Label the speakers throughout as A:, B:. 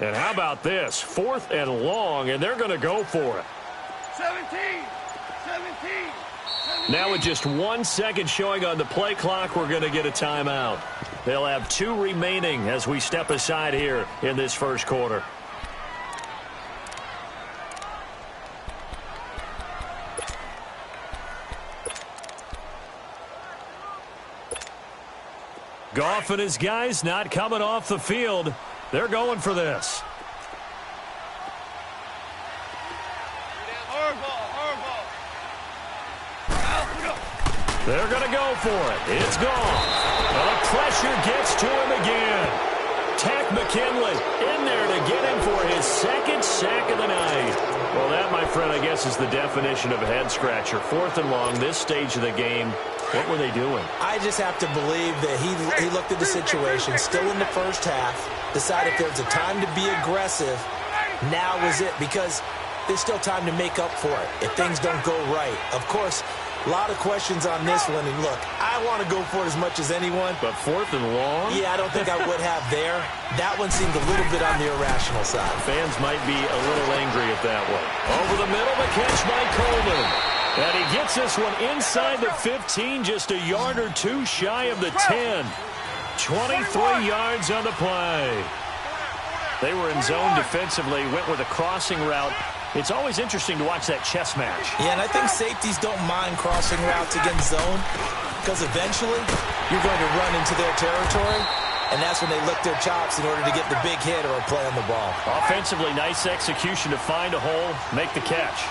A: And how about this? 4th and long, and they're going to go for it.
B: 17.
A: Now with just 1 second showing on the play clock, we're going to get a timeout. They'll have 2 remaining as we step aside here in this first quarter. Goff and his guys not coming off the field. They're going for this. They're going to go for it. It's gone. Well, the pressure gets to him again. Tack McKinley in there to get him for his 2nd sack of the night. Well, that, my friend, I guess is the definition of a head-scratcher. 4th and long, this stage of the game. What were they doing?
C: I just have to believe that he looked at the situation, still in the first half, decided if there's a time to be aggressive, now is it, because there's still time to make up for it if things don't go right. Of course, a lot of questions on this one, and look, I want to go for it as much as anyone.
A: But 4th and long?
C: Yeah, I don't think I would have there. That one seemed a little bit on the irrational side.
A: Fans might be a little angry at that one. Over the middle, the catch by Coleman. And he gets this one inside the 15, just a yard or 2 shy of the 10. 23 yards on the play. They were in zone defensively, went with a crossing route. It's always interesting to watch that chess match.
C: Yeah, and I think safeties don't mind crossing routes against zone because eventually you're going to run into their territory, and that's when they lick their chops in order to get the big hit or a play on the ball.
A: Offensively, nice execution to find a hole, make the catch.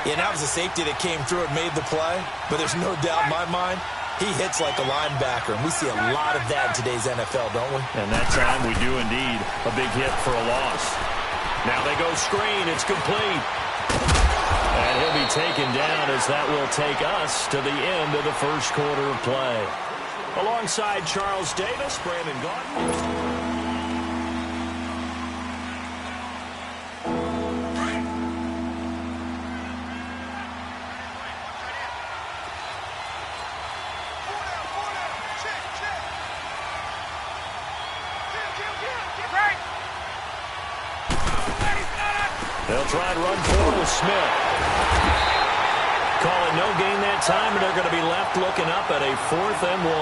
C: Yeah, that was a safety that came through and made the play, but there's no doubt in my mind he hits like a linebacker, and we see a lot of that in today's NFL, don't we?
A: And that time we do indeed a big hit for a loss. Now they go screen. It's complete. And he'll be taken down as that will take us to the end of the first quarter of play. Alongside Charles Davis, Brandon Gaudin. They'll try and run forward with Smith. Calling no gain that time, and they're going to be left looking up at a 4th and 1.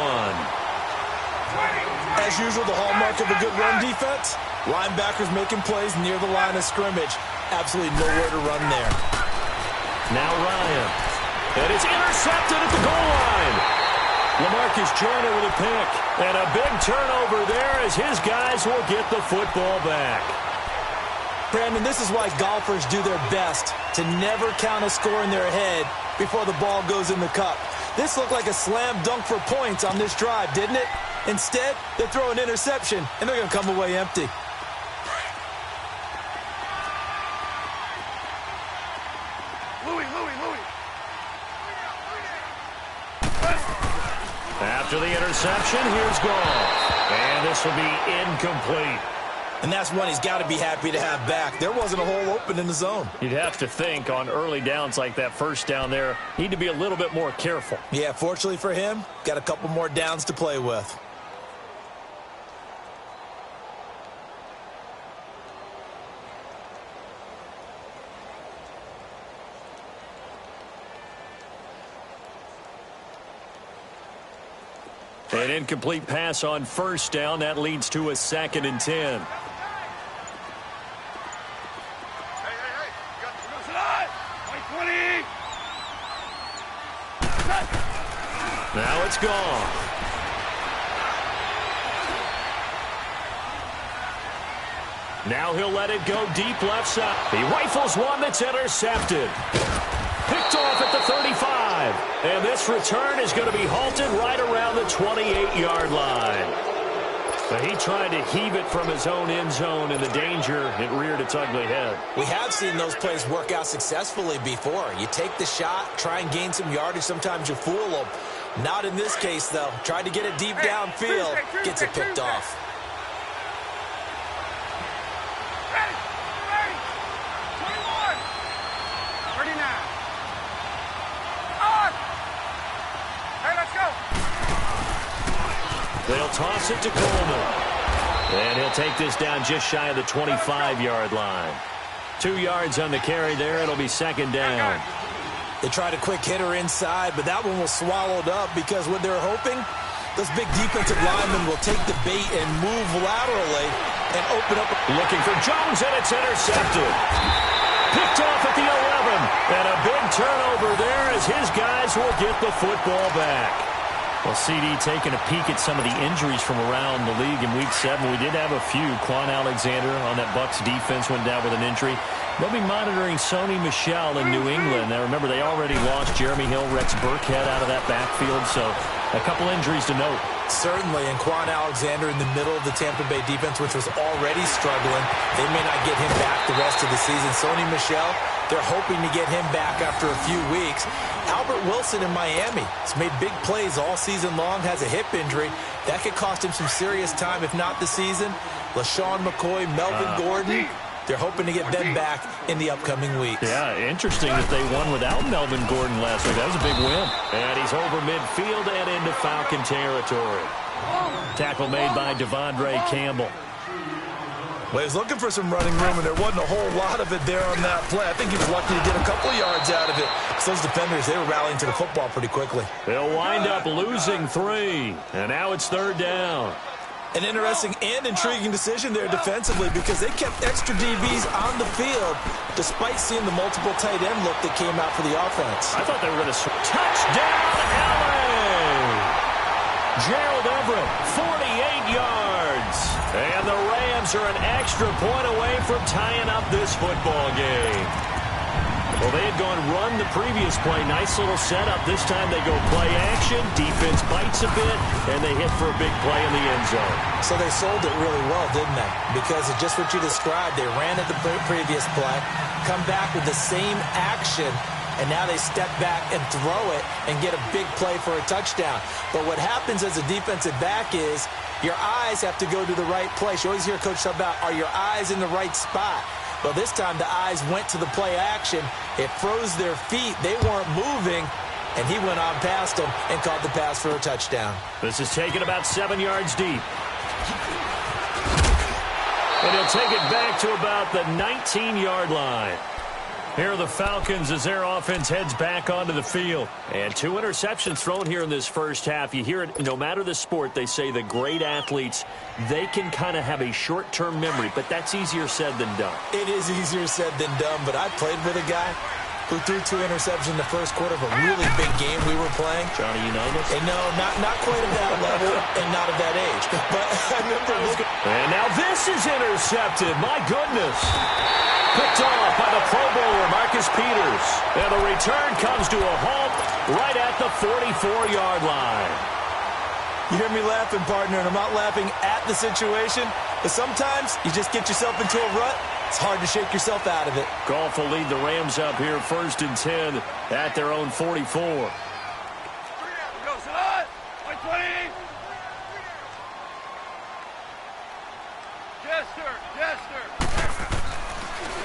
C: As usual, the hallmark of a good run defense, linebackers making plays near the line of scrimmage. Absolutely nowhere to run there.
A: Now Ryan. And it's intercepted at the goal line. LaMarcus Joyner with a pick. And a big turnover there as his guys will get the football back.
C: Brandon, this is why golfers do their best to never count a score in their head before the ball goes in the cup. This looked like a slam dunk for points on this drive, didn't it? Instead, they throw an interception, and they're going to come away empty.
A: After the interception, here's Goff. And this will be incomplete.
C: And that's one he's got to be happy to have back. There wasn't a hole open in the zone.
A: You'd have to think on early downs like that first down there, need to be a little bit more careful.
C: Yeah, fortunately for him, got a couple more downs to play with.
A: An incomplete pass on first down. That leads to a 2nd and 10. Now it's gone. Now he'll let it go deep left side. He rifles one that's intercepted. Picked off at the 35. And this return is going to be halted right around the 28-yard line. But he tried to heave it from his own end zone, and the danger, it reared its ugly head.
C: We have seen those plays work out successfully before. You take the shot, try and gain some yardage. Sometimes you fool them. Not in this case, though. Tried to get it deep downfield. Gets it picked off.
A: They'll toss it to Coleman. And he'll take this down just shy of the 25-yard line. 2 yards on the carry there. It'll be second down.
C: They tried a quick hitter inside, but that one was swallowed up because what they're hoping, those big defensive linemen will take the bait and move laterally and open up.
A: Looking for Jones, and it's intercepted. Picked off at the 11. And a big turnover there as his guys will get the football back. Well, CD taking a peek at some of the injuries from around the league in Week 7. We did have a few. Quan Alexander on that Bucs defense went down with an injury. They'll be monitoring Sony Michel in New England. Now, remember, they already lost Jeremy Hill, Rex Burkhead out of that backfield, so a couple injuries to note.
C: Certainly, and Quan Alexander in the middle of the Tampa Bay defense, which was already struggling. They may not get him back the rest of the season. Sony Michel, they're hoping to get him back after a few weeks. Albert Wilson in Miami has made big plays all season long, has a hip injury. That could cost him some serious time, if not the season. LaShawn McCoy, Melvin Gordon, they're hoping to get them back in the upcoming weeks.
A: Yeah, interesting that they won without Melvin Gordon last week. That was a big win. And he's over midfield and into Falcon territory. Tackle made by Devondre Campbell.
C: Well, he was looking for some running room, and there wasn't a whole lot of it there on that play. I think he was lucky to get a couple yards out of it. Because those defenders, they were rallying to the football pretty quickly.
A: They'll wind up losing 3. And now it's third down.
C: An interesting and intriguing decision there defensively because they kept extra DBs on the field despite seeing the multiple tight end look that came out for the offense.
A: I thought they were going to touchdown, LA! Gerald Everett, 48 yards. And the Rams are an extra point away from tying up this football game. Well, they had gone run the previous play. Nice little setup. This time they go play action. Defense bites a bit, and they hit for a big play in the end zone.
C: So they sold it really well, didn't they? Because of just what you described. They ran at the previous play, come back with the same action, and now they step back and throw it and get a big play for a touchdown. But what happens as a defensive back is your eyes have to go to the right place. You always hear Coach talk about, are your eyes in the right spot? Well, this time the eyes went to the play action. It froze their feet. They weren't moving, and he went on past them and caught the pass for a touchdown.
A: This is taken about 7 yards deep. And he'll take it back to about the 19-yard line. Here are the Falcons as their offense heads back onto the field. And 2 interceptions thrown here in this first half. You hear it, no matter the sport, they say the great athletes, they can kind of have a short-term memory, but that's easier said than done.
C: It is easier said than done, but I played with a guy who threw 2 interceptions in the first quarter of a really big game we were playing.
A: Johnny Unitas?
C: And no, not quite at that level and not at that age. But I remember looking.
A: And now this is intercepted. My goodness. Picked off by the Pro Bowler, Marcus Peters. And the return comes to a halt right at the 44-yard line.
C: You hear me laughing, partner, and I'm not laughing at the situation, but sometimes you just get yourself into a rut. It's hard to shake yourself out of it.
A: Goff will lead the Rams up here 1st and 10 at their own 44.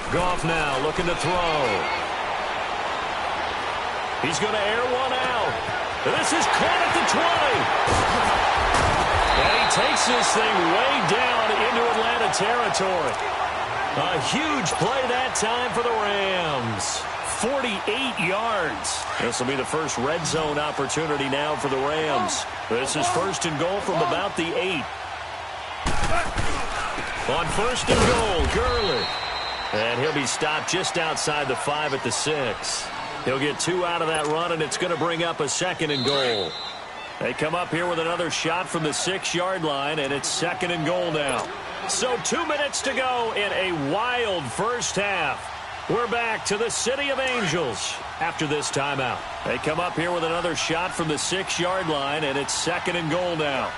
A: Goff now looking to throw. He's going to air one out. This is caught at the 20. And he takes this thing way down into Atlanta territory. A huge play that time for the Rams. 48 yards. This will be the first red zone opportunity now for the Rams. This is 1st and goal from about the 8. On 1st and goal, Gurley. And he'll be stopped just outside the 5 at the 6. He'll get 2 out of that run, and it's going to bring up a 2nd and goal. They come up here with another shot from the 6-yard line, and it's 2nd and goal now. So 2 minutes to go in a wild first half. We're back to the City of Angels after this timeout. They come up here with another shot from the 6-yard line, and it's 2nd and goal now.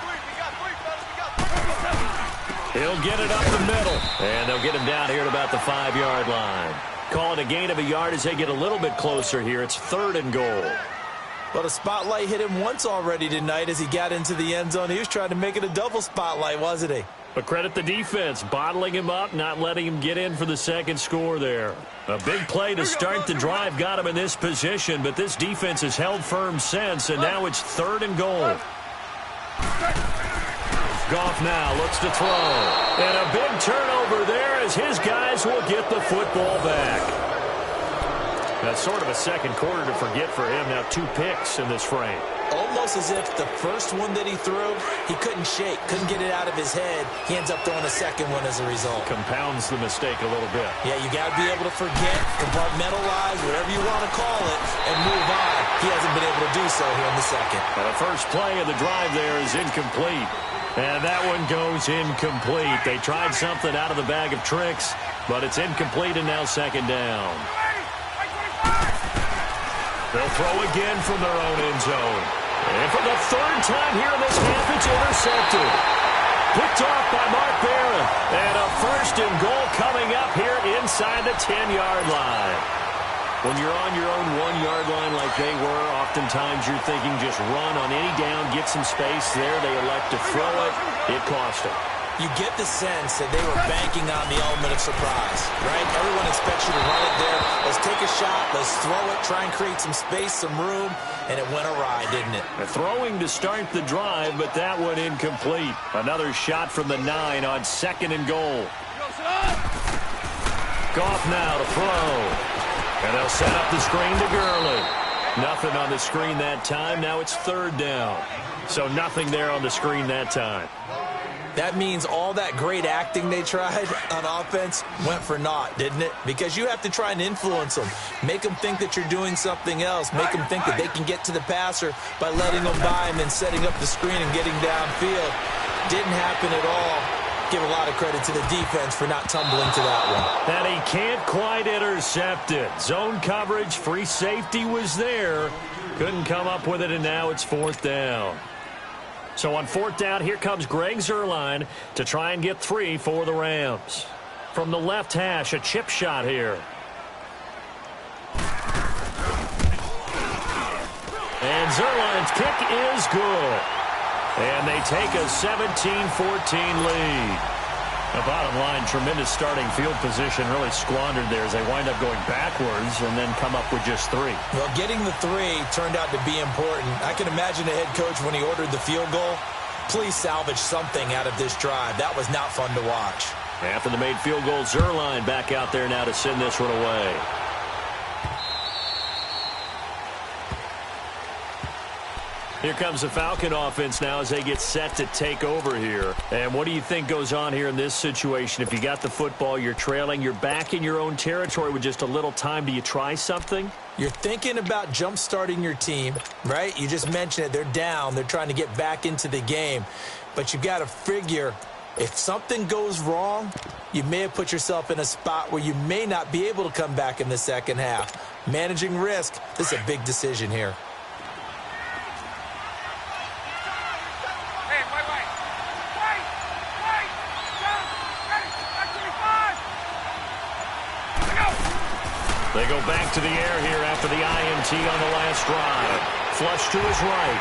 A: He'll get it up the middle, and they'll get him down here at about the 5-yard line. Call it a gain of a yard as they get a little bit closer here. It's 3rd and goal.
C: Well, the spotlight hit him once already tonight as he got into the end zone. He was trying to make it a double spotlight, wasn't he?
A: But credit the defense, bottling him up, not letting him get in for the 2nd score there. A big play to start the drive got him in this position, but this defense has held firm since, and now it's 3rd and goal. Goff now looks to throw. And a big turnover there as his guys will get the football back. That's sort of a second quarter to forget for him. Now 2 picks in this frame.
C: Almost as if the first one that he threw, he couldn't shake, couldn't get it out of his head. He ends up throwing a second one as a result.
A: Compounds the mistake a little bit.
C: Yeah, you got to be able to forget, compartmentalize, whatever you want to call it, and move on. He hasn't been able to do so here in the second.
A: And the first play of the drive there is incomplete. And that one goes incomplete. They tried something out of the bag of tricks, but it's incomplete and now second down. They'll throw again from their own end zone. And for the third time here in this half, it's intercepted. Picked off by Mark Barron. And a first and goal coming up here inside the 10-yard line. When you're on your own 1-yard line like they were, oftentimes you're thinking just run on any down, get some space there. They elect to throw it. It cost them.
C: You get the sense that they were banking on the element of surprise, right? Everyone expects you to run it there. Let's take a shot. Let's throw it. Try and create some space, some room. And it went awry, didn't it?
A: Throwing to start the drive, but that one incomplete. Another shot from the 9 on second and goal. Goff now to throw. And they'll set up the screen to Gurley. Nothing on the screen that time. Now it's third down. So nothing there on the screen that time.
C: That means all that great acting they tried on offense went for naught, didn't it? Because you have to try and influence them. Make them think that you're doing something else. Make them think that they can get to the passer by letting them by and then setting up the screen and getting downfield. Didn't happen at all. Give a lot of credit to the defense for not tumbling to that one.
A: And he can't quite intercept it. Zone coverage, free safety was there. Couldn't come up with it, and now it's fourth down. So on fourth down, here comes Greg Zuerlein to try and get 3 for the Rams. From the left hash, a chip shot here. And Zuerlein's kick is good. And they take a 17-14 lead. The bottom line, tremendous starting field position, really squandered there as they wind up going backwards and then come up with just 3.
C: Well, getting the 3 turned out to be important. I can imagine the head coach when he ordered the field goal. Please salvage something out of this drive. That was not fun to watch.
A: After the made field goal, Zuerlein back out there now to send this one away. Here comes the Falcon offense now as they get set to take over here. And what do you think goes on here in this situation? If you got the football, you're trailing, you're back in your own territory with just a little time. Do you try something?
C: You're thinking about jump-starting your team, right? You just mentioned it. They're down. They're trying to get back into the game. But you've got to figure if something goes wrong, you may have put yourself in a spot where you may not be able to come back in the second half. Managing risk, this is a big decision here.
A: They go back to the air here after the INT on the last drive. Flush to his right.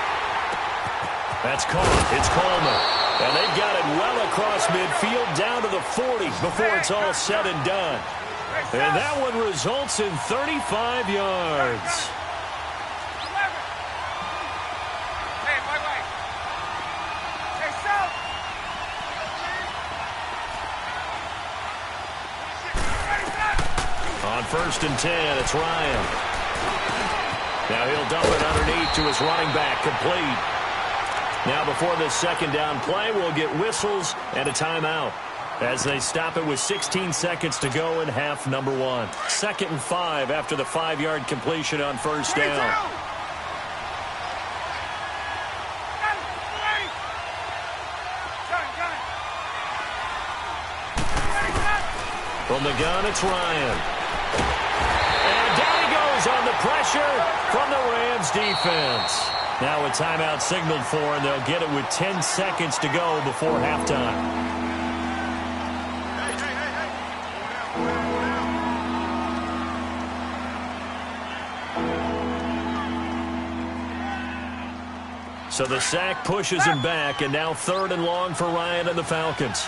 A: That's caught. It's Coleman. And they've got it well across midfield down to the 40 before it's all said and done. And that one results in 35 yards. On first and 10, it's Ryan. Now he'll dump it underneath to his running back, complete. Now before this second down play, we'll get whistles and a timeout as they stop it with 16 seconds to go in half number 1. 2nd and 5 after the 5-yard completion on first down. From the gun, it's Ryan. And down he goes on the pressure from the Rams defense. Now a timeout signaled for, and they'll get it with 10 seconds to go before halftime. So the sack pushes him back, and now 3rd and long for Ryan and the Falcons.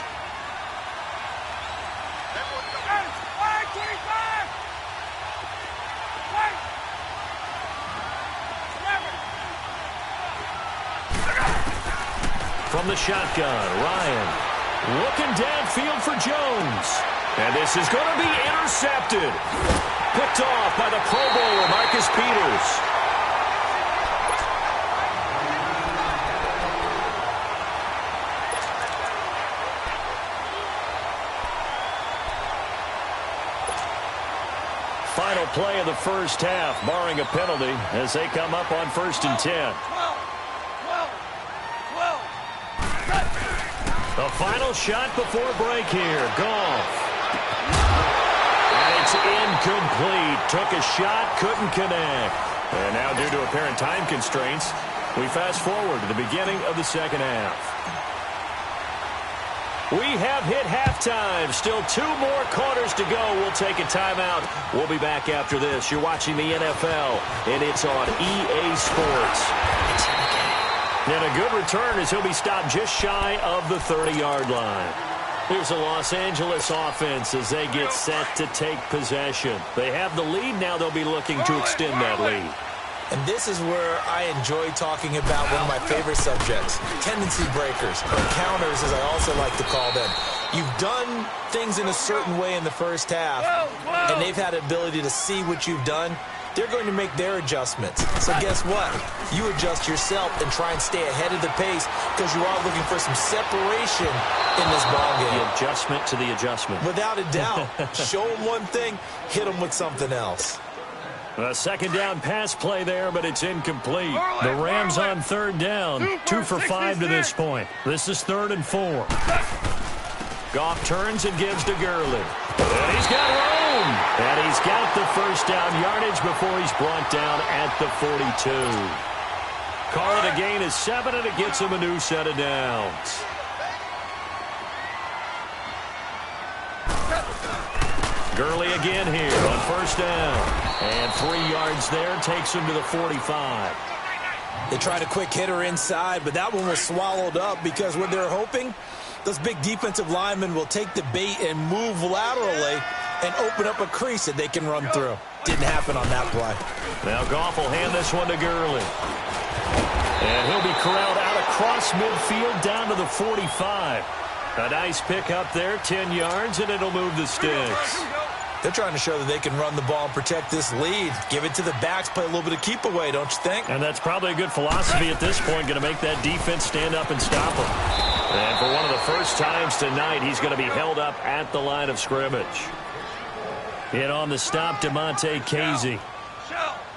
A: From From the shotgun, Ryan looking downfield for Jones. And this is going to be intercepted. Picked off by the Pro Bowler, Marcus Peters. Final play of the first half, barring a penalty, as they come up on 1st and 10. The final shot before break here. Goff. And it's incomplete. Took a shot, couldn't connect. And now, due to apparent time constraints, we fast forward to the beginning of the second half. We have hit halftime. Still 2 more quarters to go. We'll take a timeout. We'll be back after this. You're watching the NFL, and it's on EA Sports. And a good return as he'll be stopped just shy of the 30-yard line. Here's the Los Angeles offense as they get set to take possession. They have the lead. Now they'll be looking to extend that lead.
C: And this is where I enjoy talking about one of my favorite subjects, tendency breakers, or counters as I also like to call them. You've done things in a certain way in the first half, and they've had the ability to see what you've done. They're going to make their adjustments. So guess what? You adjust yourself and try and stay ahead of the pace because you are looking for some separation in this ballgame.
A: The adjustment to the adjustment.
C: Without a doubt. Show them one thing, hit them with something else.
A: A second down pass play there, but it's incomplete. The Rams on 3rd down. 2 for 5 to this point. This is 3rd and 4. Goff turns and gives to Gurley. And he's got room. And he's got the first down yardage before he's brought down at the 42. Call it a gain of 7, and it gets him a new set of downs. Gurley again here on 1st down. And 3 yards there takes him to the 45.
C: They tried a quick hitter inside, but that one was swallowed up because what they're hoping, those big defensive linemen will take the bait and move laterally and open up a crease that they can run through. Didn't happen on that play.
A: Now Goff will hand this one to Gurley. And he'll be corralled out across midfield down to the 45. A nice pick up there, 10 yards, and it'll move the sticks.
C: They're trying to show that they can run the ball and protect this lead. Give it to the backs, play a little bit of keep away, don't you think?
A: And that's probably a good philosophy at this point, going to make that defense stand up and stop them. And for one of the first times tonight, he's going to be held up at the line of scrimmage. In on the stop, DeMonte Casey.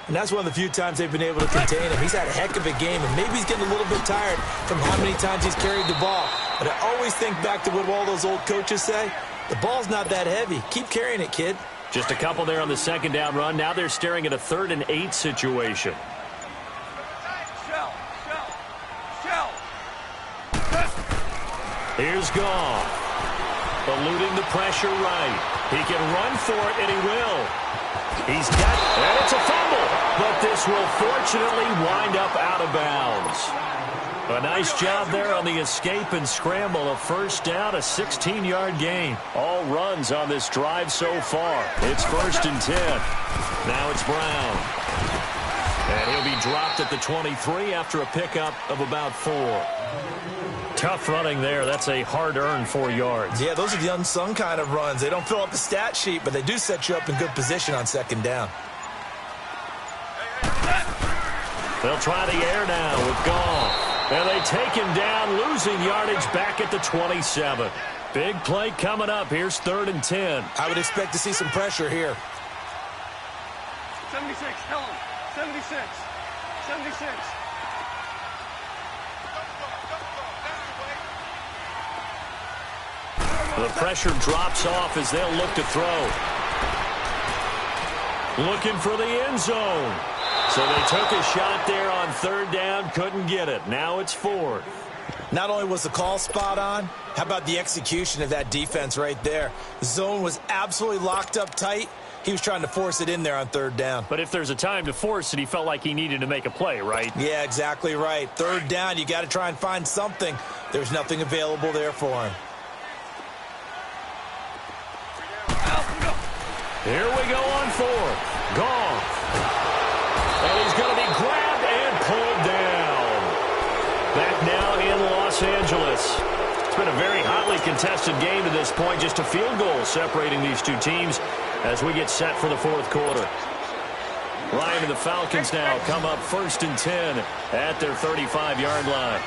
C: And that's one of the few times they've been able to contain him. He's had a heck of a game, and maybe he's getting a little bit tired from how many times he's carried the ball. But I always think back to what all those old coaches say. The ball's not that heavy. Keep carrying it, kid.
A: Just a couple there on the second down run. Now they're staring at a 3rd and 8 situation. Here's Goff. Eluding the pressure right. He can run for it, and he will. He's got, and it's a fumble. But this will fortunately wind up out of bounds. A nice job there on the escape and scramble. A first down, a 16-yard gain. All runs on this drive so far. It's 1st and 10. Now it's Brown. And he'll be dropped at the 23 after a pickup of about 4. Tough running there. That's a hard-earned 4 yards.
C: Yeah, those are the unsung kind of runs. They don't fill up the stat sheet, but they do set you up in good position on second down.
A: They'll try the air now with Goff. And they take him down, losing yardage back at the 27. Big play coming up. Here's 3rd and 10.
C: I would expect to see some pressure here.
B: 76, tell him. 76. 76.
A: The pressure drops off as they'll look to throw. Looking for the end zone. So they took a shot there on 3rd down, couldn't get it. Now it's 4th.
C: Not only was the call spot on, how about the execution of that defense right there? The zone was absolutely locked up tight. He was trying to force it in there on 3rd down.
A: But if there's a time to force it, he felt like he needed to make a play, right?
C: Yeah, exactly right. 3rd down, you got to try and find something. There's nothing available there for him.
A: Here we go on 4th. Goff. And he's going to be grabbed and pulled down. Back now in Los Angeles. It's been a very hotly contested game to this point. Just a field goal separating these two teams as we get set for the fourth quarter. Ryan and the Falcons now come up 1st and 10 at their 35-yard line.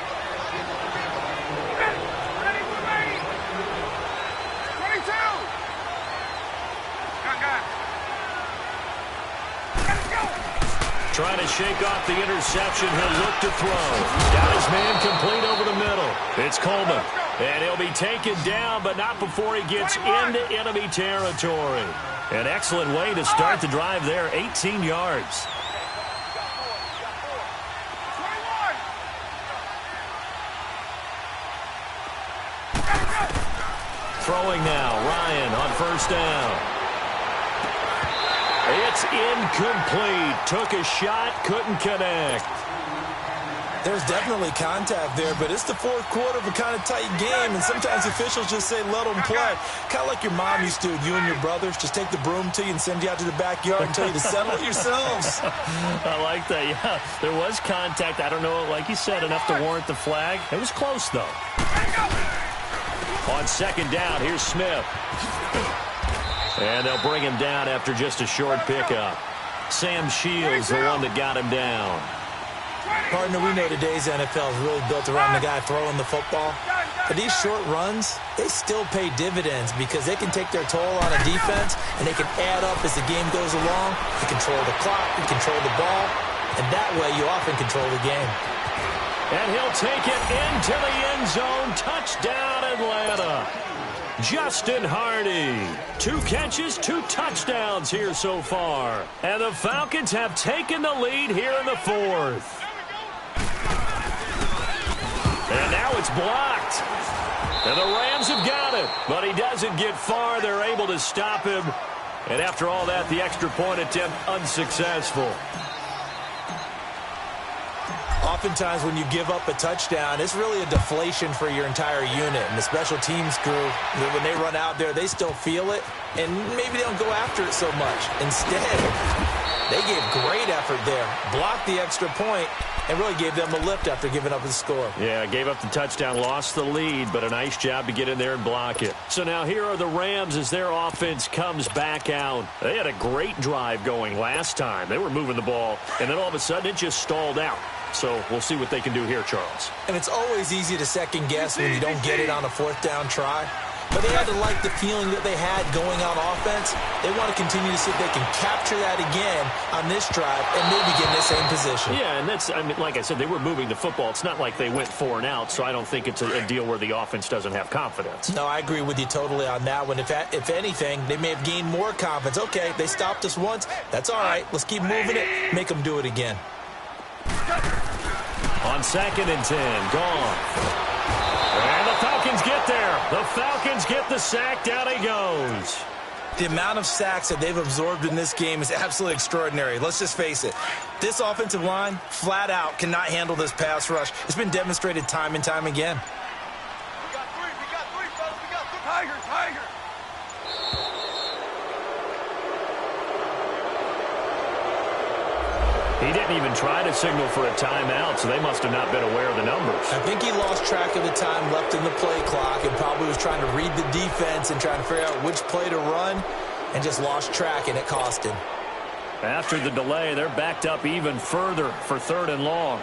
A: Trying to shake off the interception. He'll look to throw. Got his man complete over the middle. It's Coleman. And he'll be taken down, but not before he gets into enemy territory. An excellent way to start the drive there. 18 yards. Throwing now. Ryan on 1st down. It's incomplete. Took a shot, couldn't connect.
C: There's definitely contact there, but it's the fourth quarter of a kind of tight game, and sometimes officials just say let them play. Kind of like your mom used to, you and your brothers, just take the broom to you and send you out to the backyard and tell you to settle it yourselves.
A: I like that, yeah. There was contact. I don't know, like you said, enough to warrant the flag. It was close, though. On 2nd down, here's Smith. And they'll bring him down after just a short pickup. Sam Shields, the one that got him down.
C: Partner, we know today's NFL is really built around the guy throwing the football. But these short runs, they still pay dividends because they can take their toll on a defense, and they can add up as the game goes along. You control the clock, you control the ball, and that way you often control the game.
A: And he'll take it into the end zone. Touchdown, Atlanta. Justin Hardy. 2 catches, 2 touchdowns here so far. And the Falcons have taken the lead here in the 4th. And now it's blocked. And the Rams have got it. But he doesn't get far. They're able to stop him. And after all that, the extra point attempt unsuccessful.
C: Oftentimes when you give up a touchdown, it's really a deflation for your entire unit. And the special teams crew, when they run out there, they still feel it. And maybe they don't go after it so much. Instead, they gave great effort there. Blocked the extra point and really gave them a lift after giving up the score.
A: Yeah, gave up the touchdown, lost the lead, but a nice job to get in there and block it. So now here are the Rams as their offense comes back out. They had a great drive going last time. They were moving the ball, and then all of a sudden it just stalled out. So we'll see what they can do here, Charles.
C: And it's always easy to second guess when you don't get it on a 4th down try. But they had to like the feeling that they had going on offense. They want to continue to see if they can capture that again on this drive and maybe get in the same position.
A: Yeah, and that's, I mean, like I said, they were moving the football. It's not like they went 4 and out, so I don't think it's a deal where the offense doesn't have confidence.
C: No, I agree with you totally on that one. If anything, they may have gained more confidence. Okay, they stopped us once. That's all right. Let's keep moving it. Make them do it again.
A: On 2nd and 10, gone. And the Falcons get there. The Falcons get the sack. Down he goes.
C: The amount of sacks that they've absorbed in this game is absolutely extraordinary. Let's just face it. This offensive line, flat out, cannot handle this pass rush. It's been demonstrated time and time again.
B: We got three, fellas. We got three. Tiger.
A: He didn't even try to signal for a timeout, so they must have not been aware of the numbers.
C: I think he lost track of the time left in the play clock and probably was trying to read the defense and trying to figure out which play to run and just lost track, and it cost him.
A: After the delay, they're backed up even further for 3rd and long.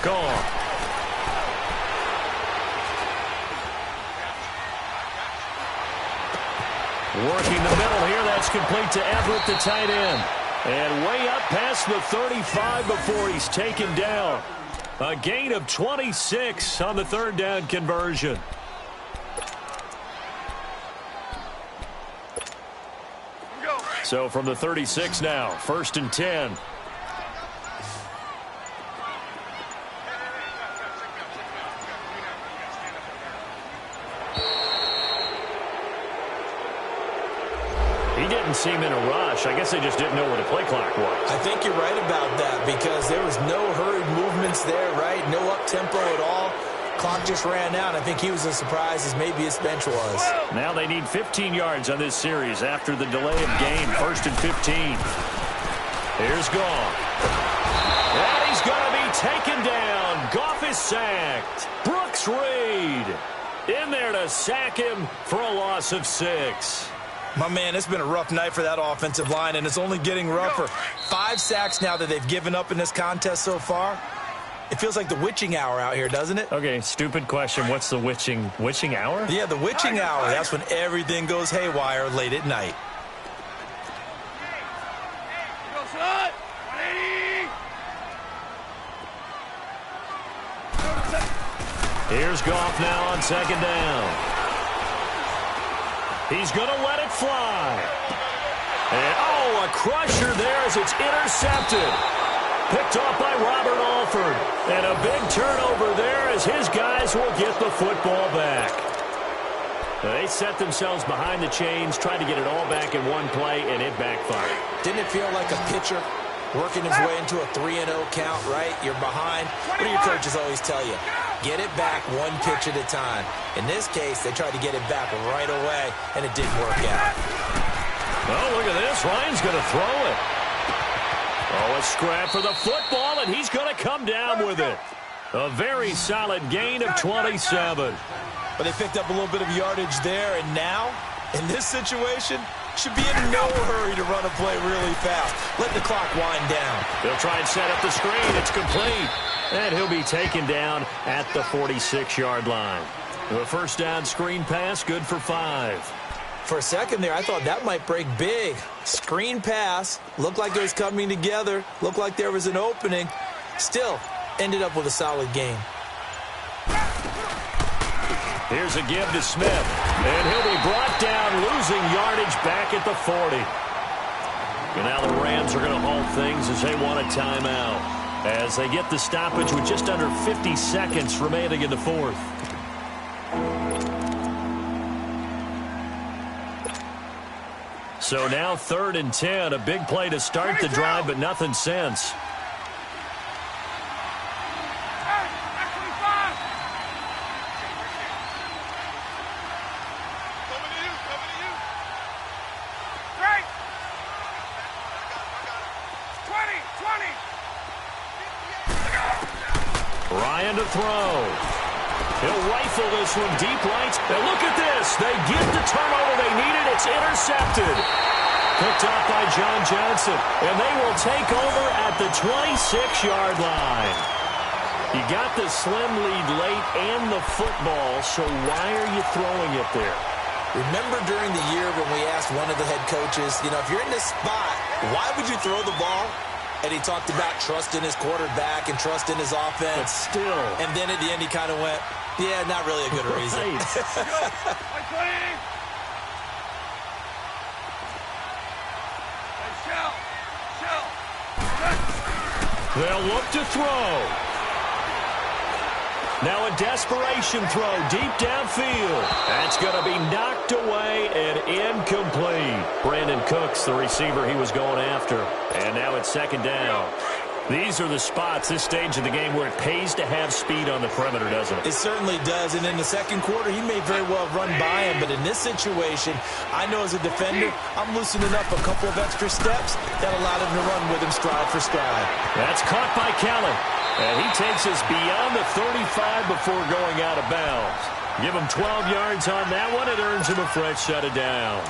A: Gone. Working the middle here. That's complete to Everett, the tight end. And way up past the 35 before he's taken down. A gain of 26 on the 3rd down conversion. So from the 36 now, 1st and 10. He didn't seem in a rush. I guess they just didn't know where the play clock was.
C: I think you're right about that because there was no hurried movements there, right? No up-tempo at all. clock just ran out. I think he was as surprised as maybe his bench was.
A: Now they need 15 yards on this series after the delay of game. 1st and 15. Here's Goff. And he's going to be taken down. Goff is sacked. Brooks Reed in there to sack him for a loss of 6.
C: My man, it's been a rough night for that offensive line, and it's only getting rougher. 5 sacks now that they've given up in this contest so far. It feels like the witching hour out here, doesn't it?
A: Okay, stupid question. What's the witching hour?
C: Yeah, the witching hour. That's when everything goes haywire late at night.
A: Here's Goff now on 2nd down. He's going to let it fly. And, a crusher there as it's intercepted. Picked off by Robert Alford. And a big turnover there as his guys will get the football back. They set themselves behind the chains, tried to get it all back in one play, and it backfired.
C: Didn't it feel like a pitcher working his way into a 3-0 count, right? You're behind. What do your coaches always tell you? Get it back one pitch at a time. In this case, they tried to get it back right away, and it didn't work out.
A: Oh, look at this. Ryan's going to throw it. A scrap for the football, and he's going to come down with it. A very solid gain of 27.
C: But they picked up a little bit of yardage there, and now, in this situation, should be in no hurry to run a play really fast. Let the clock wind down.
A: They'll try and set up the screen. It's complete. And he'll be taken down at the 46-yard line. The first down screen pass, good for 5.
C: For a second there, I thought that might break big. Screen pass, looked like it was coming together, looked like there was an opening. Still, ended up with a solid game.
A: Here's a give to Smith. And he'll be brought down, losing yardage back at the 40. And now the Rams are going to halt things as they want a timeout, as they get the stoppage with just under 50 seconds remaining in the 4th. So now 3rd and 10, a big play to start the drive, but nothing since. Ryan to throw. He'll rifle this one deep right. Now look at this. They get the turnover they needed. It's intercepted. Picked off by John Johnson. And they will take over at the 26-yard line. You got the slim lead late and the football, so why are you throwing it there?
C: Remember during the year when we asked one of the head coaches, if you're in this spot, why would you throw the ball? And he talked about trust in his quarterback and trust in his offense.
A: But still.
C: And then at the end he kind of went, yeah, not really a good reason.
A: They'll look to throw. Now a desperation throw deep downfield. That's going to be knocked away and incomplete. Brandon Cooks, the receiver he was going after. And now it's 2nd down. These are the spots, this stage of the game, where it pays to have speed on the perimeter, doesn't it?
C: It certainly does. And in the second quarter, he may very well have run by him. But in this situation, I know as a defender, I'm loosening up a couple of extra steps that allowed him to run with him stride for stride.
A: That's caught by Kelly. And he takes us beyond the 35 before going out of bounds. Give him 12 yards on that one. It earns him a fresh set of downs.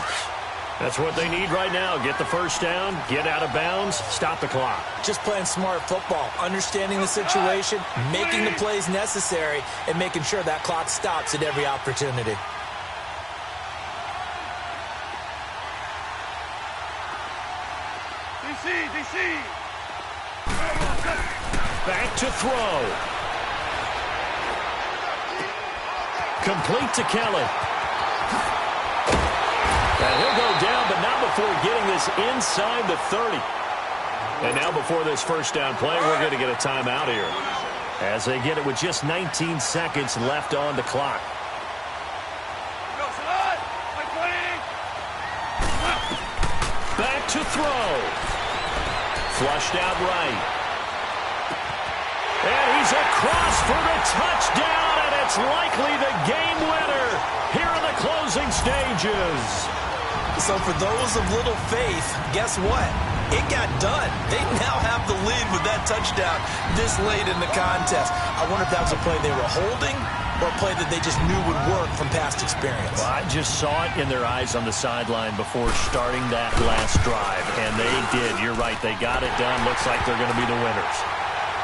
A: That's what they need right now. Get the first down, get out of bounds, stop the clock.
C: Just playing smart football, understanding the situation, making the plays necessary, and making sure that clock stops at every opportunity.
B: DC.
A: Back to throw. Complete to Kelly. And he'll go down, but not before getting this inside the 30. And now before this first down play, we're going to get a timeout here, as they get it with just 19 seconds left on the clock. Back to throw. Flushed out right. And he's He's across for the touchdown, and it's likely the game winner here in the closing stages.
C: So for those of little faith, guess what? It got done. They now have the lead with that touchdown this late in the contest. I wonder if that was a play they were holding or a play that they just knew would work from past experience.
A: Well, I just saw it in their eyes on the sideline before starting that last drive, and they did. You're right. They got it done. Looks like they're going to be the winners.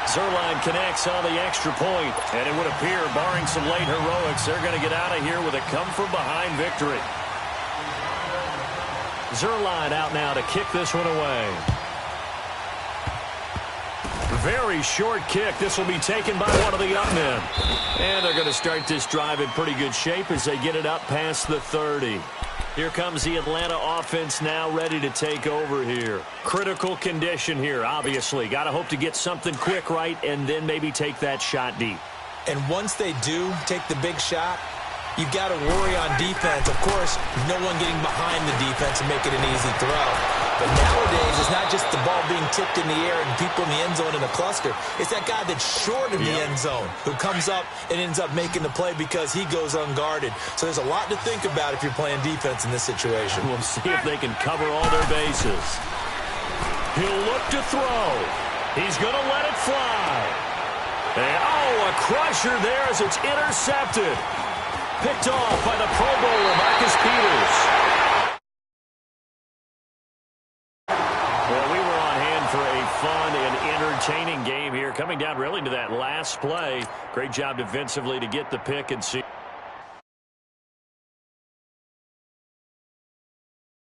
A: Zerline connects on the extra point, and it would appear, barring some late heroics, they're going to get out of here with a come-from-behind victory. Zerline out now to kick this one away. Very short kick. This will be taken by one of the up men. And they're going to start this drive in pretty good shape as they get it up past the 30. Here comes the Atlanta offense now ready to take over here. Critical condition here, obviously. Got to hope to get something quick right and then maybe take that shot deep.
C: And once they do take the big shot, you've got to worry on defense. Of course, no one getting behind the defense and make it an easy throw. But nowadays, it's not just the ball being tipped in the air and people in the end zone in a cluster. It's that guy that's short of the end zone who comes up and ends up making the play because he goes unguarded. So there's a lot to think about if you're playing defense in this situation.
A: We'll see if they can cover all their bases. He'll look to throw. He's going to let it fly. And, oh, a crusher there as it's intercepted. Picked off by the Pro Bowler, Marcus Peters. Well, we were on hand for a fun and entertaining game here. Coming down really to that last play. Great job defensively to get the pick and see.